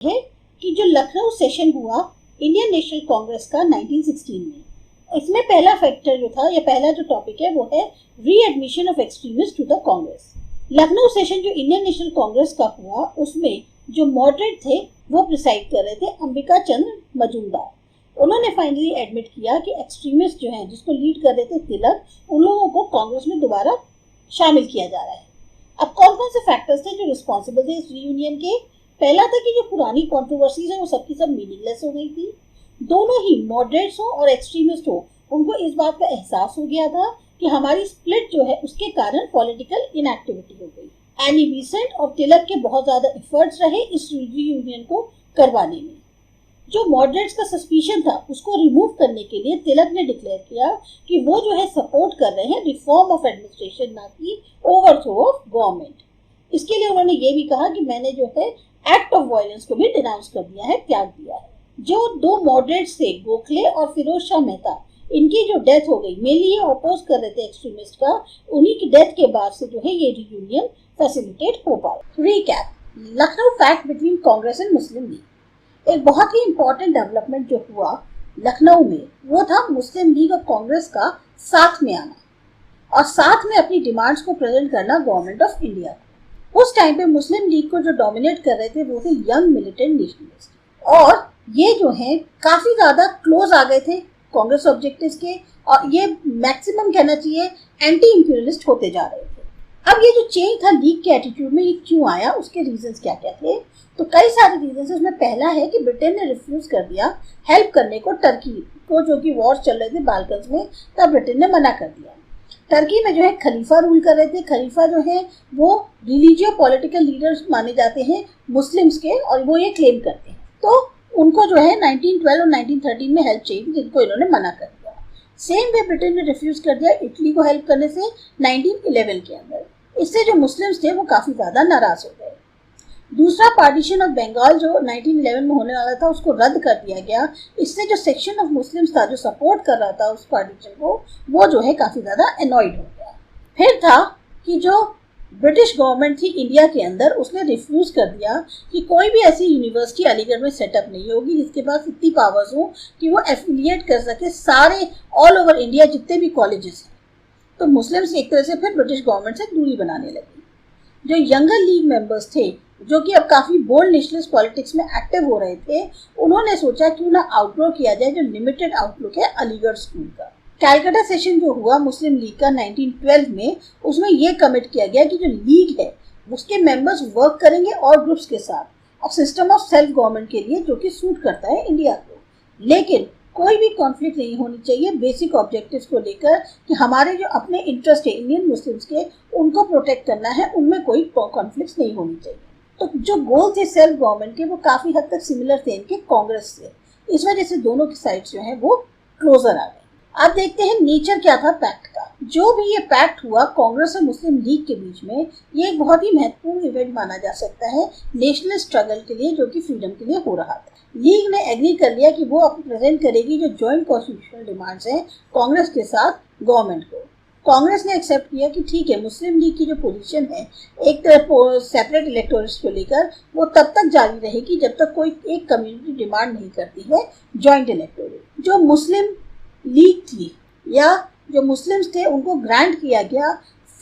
है कि जो लखनऊ सेशन हुआ इंडियन नेशनल कांग्रेस का 1916 में, इसमें पहला फैक्टर जो था या पहला जो टॉपिक है वो है readmission of extremist to the Congress. Lucknow session जो इंडियन नेशनल कांग्रेस का हुआ उसमें जो मॉडरेट थे वो प्रिसाइड कर रहे थे अंबिका चंद्र मजूमदार। उन्होंने फाइनली एडमिट किया कि एक्सट्रीमिस्ट जो हैं जिसको लीड कर रहे थे तिलक, उन लोगों को कांग्रेस में दोबारा शामिल किया जा रहा है। अब कौन कौन से फैक्टर्स थे जो रिस्पॉन्सिबल थे इस रीयूनियन के? पहला था कि जो पुरानी कंट्रोवर्सीज है वो सबकी सब मीनिंगलेस हो गई थी। दोनों ही मॉडरेट्स हो और एक्सट्रीमिस्ट हो, उनको इस बात का एहसास हो गया था कि हमारी स्प्लिट जो है उसके कारण पॉलिटिकल इनएक्टिविटी हो गई। एनी बेसेंट और तिलक के बहुत ज्यादा एफर्ट्स रहे इस रीयूनियन को करवाने में। जो मॉडरेट्स का सस्पिशन था उसको रिमूव करने के लिए तिलक ने डिक्लेयर किया कि वो जो है सपोर्ट कर रहे हैं रिफॉर्म ऑफ एडमिनिस्ट्रेशन, ना कि ओवरथ्रो ऑफ गवर्नमेंट। इसके लिए उन्होंने ये भी कहा कि मैंने जो है एक्ट ऑफ वायलेंस को भी डिनाउंस कर दिया है, त्याग दिया है। जो दो मॉडरेट्स थे गोखले और फिरोज शाह मेहता, इनकी जो डेथ हो गई, मेनली ये अपोज कर रहे थे एक्सट्रीमिस्ट का, उन्हीं की डेथ के बाद से जो है ये रीयूनियन फैसिलिटेट हो पाया। Recap, Lucknow pact between Congress and Muslim League. एक बहुत ही इंपॉर्टेंट डेवलपमेंट जो हुआ लखनऊ में वो था मुस्लिम लीग और कांग्रेस का साथ में आना और साथ में अपनी डिमांड्स को प्रेजेंट करना गवर्नमेंट ऑफ इंडिया को। उस टाइम पे मुस्लिम लीग को जो डोमिनेट कर रहे थे वो थे यंग मिलिटेंट नेशनलिस्ट, और ये जो है काफी ज्यादा क्लोज आ गए थे कांग्रेस ऑब्जेक्टिव्स के, और ये मैक्सिमम कहना चाहिए एंटी इंपीरियलिस्ट होते जा रहे थे। अब ये जो चेंज था लीग के एटीट्यूड में, ये क्यों आया, उसके रीजंस क्या क्या थे? तो कई सारे रीजंस। उसमें पहला है कि ब्रिटेन ने रिफ्यूज कर दिया हेल्प करने को टर्की को, जो कि वॉर चल रहे थे बाल्कन्स में, तब ब्रिटेन ने मना कर दिया। टर्की में जो है खलीफा रूल कर रहे थे। खलीफा जो है वो रिलीजियो पॉलिटिकल लीडर्स माने जाते हैं मुस्लिम्स के, और वो ये क्लेम करते हैं। तो उनको जो है 1912 और 1913 में हेल्प चाहिए, जिनको इन्होंने मना कर दिया। सेम वे ब्रिटेन ने रिफ्यूज कर दिया इटली को हेल्प करने से 1911 के अंदर। इससे जो मुस्लिम्स थे वो काफी ज्यादा नाराज हो गए। दूसरा, पार्टीशन ऑफ बंगाल जो 1911 में होने वाला था उसको रद्द कर दिया गया। इससे जो सेक्शन ऑफ मुस्लिम्स था जो सपोर्ट कर रहा था उस पार्टीशन को, वो जो है काफी ज्यादा अनॉयड हो गया। फिर था कि जो ब्रिटिश गवर्नमेंट थी इंडिया के अंदर, उसने रिफ्यूज कर दिया कि कोई भी ऐसी यूनिवर्सिटी अलीगढ़ में सेटअप नहीं होगी जिसके पास इतनी पावर्स हो कि वो एफिलिएट कर सके सारे ऑल ओवर इंडिया जितने भी कॉलेजेस हैं। तो मुस्लिम्स एक तरह से फिर ब्रिटिश गवर्नमेंट से दूरी बनाने लगी। जो यंगर लीग मेंबर्स थे, जो कि अब काफी बोल्ड नेशनलिस्ट पॉलिटिक्स में एक्टिव हो रहे थे, उन्होंने सोचा क्यों ना आउटग्रो किया जाए जो लिमिटेड आउटलुक है अलीगढ़ स्कूल का। कैलकाटा सेशन जो हुआ मुस्लिम लीग का 1912 में, उसमें यह कमिट किया गया कि जो लीग है उसके मेंबर्स वर्क करेंगे और ग्रुप्स के साथ और सिस्टम ऑफ सेल्फ गवर्नमेंट के लिए जो कि सूट करता है इंडिया को, लेकिन कोई भी कॉन्फ्लिक्ट नहीं होनी चाहिए बेसिक ऑब्जेक्टिव्स को लेकर कि हमारे जो अपने इंटरेस्ट है इंडियन मुस्लिम्स के, उनको प्रोटेक्ट करना है, उनमें कोई कॉन्फ्लिक्ट नहीं होनी चाहिए। तो जो गोल थे सेल्फ गवर्नमेंट के वो काफी हद तक सिमिलर थे इनके कांग्रेस से। इस वजह से दोनों की साइड्स जो है वो क्लोजर आ गए। अब देखते हैं नेचर क्या था पैक्ट का। जो भी ये पैक्ट हुआ कांग्रेस और मुस्लिम लीग के बीच में, ये एक बहुत ही महत्वपूर्ण इवेंट माना जा सकता है नेशनल स्ट्रगल के लिए, जो कि फ्रीडम के लिए हो रहा था। लीग ने एग्री कर लिया कि वो अब प्रेजेंट करेगी जो जॉइंट कॉन्स्टिट्यूशनल डिमांड्स हैं कांग्रेस के साथ गवर्नमेंट को। कांग्रेस ने एक्सेप्ट किया कि ठीक है, मुस्लिम लीग की जो पोजीशन है एक तरफ सेपरेट इलेक्टोरेट्स को लेकर, वो तब तक जारी रहेगी जब तक कोई एक कम्युनिटी डिमांड नहीं करती है जॉइंट इलेक्टोरेट। जो मुस्लिम लीग थी या जो मुस्लिम्स थे उनको ग्रांट किया गया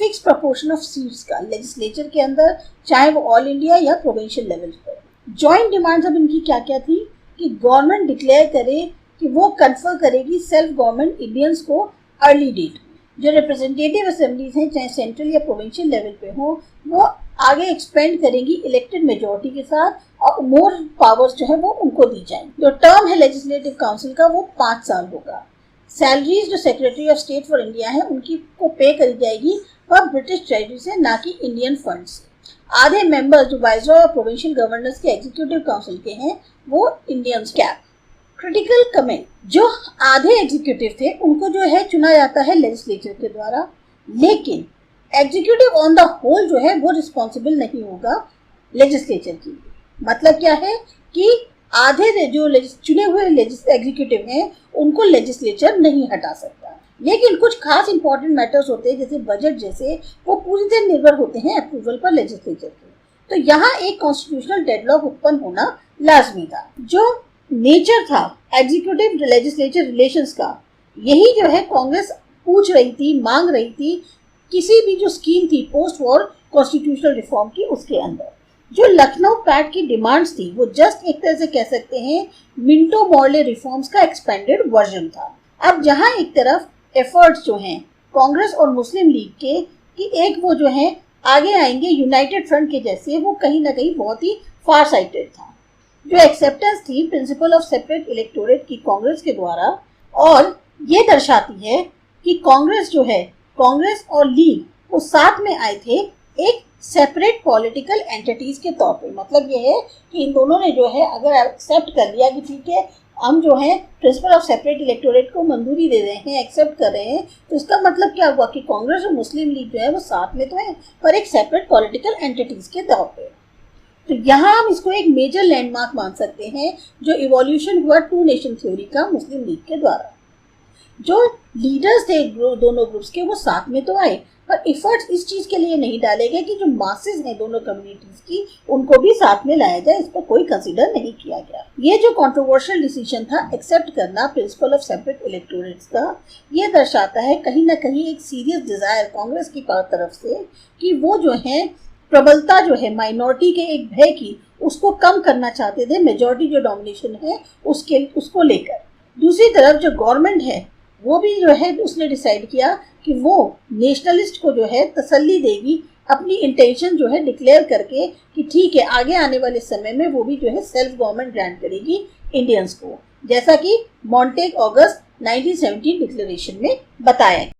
फिक्स प्रोपोर्शन ऑफ सीट्स का लेजिस्लेचर के अंदर, चाहे वो ऑल इंडिया या प्रोविंशियल लेवल पर। जॉइंट डिमांड्स अब इनकी क्या क्या थी कि गवर्नमेंट डिक्लेयर करे कि वो कन्फर करेगी सेल्फ गवर्नमेंट इंडियंस को अर्ली डेट। जो रिप्रेजेंटेटिव असेंबलीज हैं चाहे सेंट्रल या प्रोविंशियल लेवल पे हो, वो आगे एक्सपेंड करेंगी इलेक्टेड मेजोरिटी के साथ, और मोर पावर्स जो है वो उनको दी जाएंगी। जो टर्म है लेजिस्लेटिव काउंसिल का वो 5 साल होगा। सैलरीज जो secretary of state for India है उनकी को पे करी जाएगी वह ब्रिटिश ट्रेजरी से, ना कि इंडियन फंड से। आधे मेंबर्स जो वाइसरॉय और प्रोविंशियल गवर्नर्स के एग्जीक्यूटिव काउंसिल के हैं वो इंडियंस। कैप क्रिटिकल कमेंट, जो आधे एग्जीक्यूटिव थे उनको जो है चुना जाता है लेजिस्लेचर के द्वारा, लेकिन एग्जीक्यूटिव ऑन द होल जो है वो रिस्पॉन्सिबल नहीं होगा लेजिस्लेचर के लिए। मतलब क्या है कि आधे जो चुने हुए एग्जीक्यूटिव हैं उनको लेजिस्लेचर नहीं हटा सकता, लेकिन कुछ खास इंपॉर्टेंट मैटर्स होते हैं जैसे बजट जैसे, वो पूरी तरह निर्भर होते हैं अप्रूवल पर लेजिस्लेचर के। तो यहाँ एक कॉन्स्टिट्यूशनल डेडलॉक उत्पन्न होना लाजमी था। जो नेचर था एग्जीक्यूटिव लेजिस्लेचर रिलेशंस का, यही जो है कांग्रेस पूछ रही थी, मांग रही थी किसी भी जो स्कीम थी पोस्ट वॉर कॉन्स्टिट्यूशनल रिफॉर्म की, उसके अंदर जो लखनऊ पैक्ट की डिमांड्स थी वो जस्ट एक तरह से कह सकते हैं मिंटो मॉर्ले रिफॉर्म्स का एक्सपेंडेड वर्जन था। अब जहां एक तरफ एफर्ट्स जो हैं कांग्रेस और मुस्लिम लीग के कि एक वो जो है आगे आएंगे यूनाइटेड फ्रंट के जैसे, वो कहीं ना कहीं बहुत ही फार साइटेड था। जो एक्सेप्टेंस थी प्रिंसिपल ऑफ सेपरेट इलेक्टोरेट की कांग्रेस के द्वारा, और ये दर्शाती है कि कांग्रेस जो है, कांग्रेस और लीग वो साथ में आए थे एक सेपरेट पॉलिटिकल एंटिटीज के तौर पे। मतलब ये है कि इन दोनों ने जो है अगर एक्सेप्ट कर लिया कि ठीक है हम जो है प्रिंसिपल ऑफ सेपरेट इलेक्टोरेट को मंजूरी दे रहे हैं, एक्सेप्ट कर रहे हैं, तो इसका मतलब क्या हुआ कि कांग्रेस और मुस्लिम लीग जो है वो साथ में तो है पर एक सेपरेट पॉलिटिकल एंटिटीज के तौर पे। तो यहाँ हम इसको एक मेजर लैंडमार्क मान सकते हैं जो इवोल्यूशन हुआ टू नेशन थ्योरी का मुस्लिम लीग के द्वारा। जो लीडर्स थे दोनों ग्रुप्स के वो साथ में तो आए, पर एफर्ट्स इस चीज के लिए नहीं डाले गए कि जो मासेस हैं दोनों कम्युनिटीज की उनको भी साथ में लाया जाए, इस पर कोई कंसीडर नहीं किया गया। ये जो कंट्रोवर्शियल डिसीजन था एक्सेप्ट करना प्रिंसिपल ऑफ सेपरेट इलेक्टोरेट्स का, ये दर्शाता है कहीं ना कहीं एक सीरियस डिजायर कांग्रेस की तरफ से कि वो जो है प्रबलता जो है माइनॉरिटी के एक भय की उसको कम करना चाहते थे, मेजॉरिटी जो डोमिनेशन है उसको लेकर। दूसरी तरफ जो गवर्नमेंट है वो भी जो है उसने डिसाइड किया कि वो नेशनलिस्ट को जो है तसल्ली देगी अपनी इंटेंशन जो है डिक्लेयर करके कि ठीक है आगे आने वाले समय में वो भी जो है सेल्फ गवर्नमेंट ग्रांट करेगी इंडियंस को, जैसा कि मॉन्टेग अगस्त 1917 डिक्लेरेशन में बताया।